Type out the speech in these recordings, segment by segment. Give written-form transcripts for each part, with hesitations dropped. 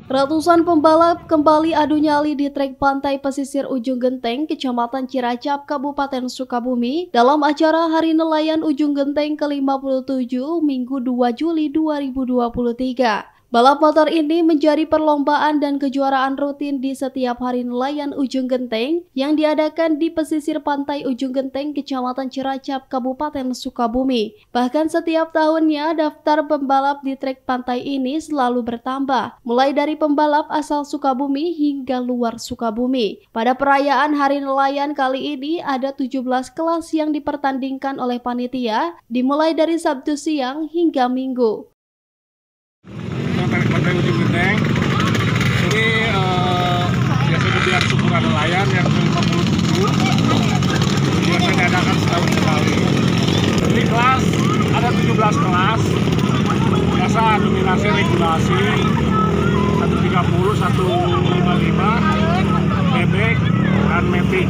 Ratusan pembalap kembali adu nyali di trek pantai pesisir Ujung Genteng, Kecamatan Ciracap, Kabupaten Sukabumi dalam acara Hari Nelayan Ujung Genteng ke-57 Minggu 2 Juli 2023. Balap motor ini menjadi perlombaan dan kejuaraan rutin di setiap Hari Nelayan Ujung Genteng yang diadakan di pesisir pantai Ujung Genteng, Kecamatan Ciracap, Kabupaten Sukabumi. Bahkan setiap tahunnya daftar pembalap di trek pantai ini selalu bertambah, mulai dari pembalap asal Sukabumi hingga luar Sukabumi. Pada perayaan Hari Nelayan kali ini ada 17 kelas yang dipertandingkan oleh panitia, dimulai dari Sabtu siang hingga Minggu. Pantai Ujung Genteng ini biasanya biar syukuran nelayan yang ke-57 biasanya diadakan setahun sekali. Ini kelas ada 17 kelas, biasa dominasi regulasi 130, 155, bebek dan metik.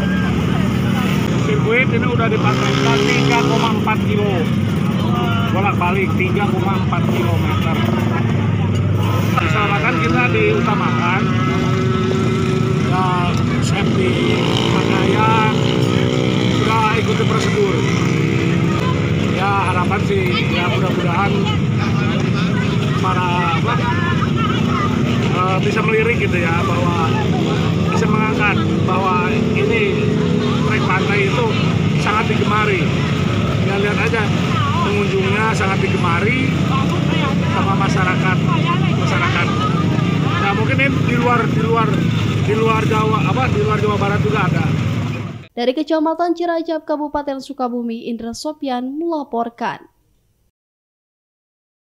Sirkuit ini udah dipatenkan 3,4 kilo bolak-balik 3,4 kilometer. Keselamatan kita diutamakan, ya, safety pakaian sudah ikuti prosedur. Ya harapan sih ya mudah-mudahan para bisa melirik gitu ya, bahwa bisa mengangkat bahwa ini trek pantai itu sangat digemari. Ya lihat aja pengunjungnya sangat digemari sama masyarakat. Nah mungkin ini di luar Jawa Barat juga ada. Dari Kecamatan Ciracap, Kabupaten Sukabumi, Indra Sopyan melaporkan.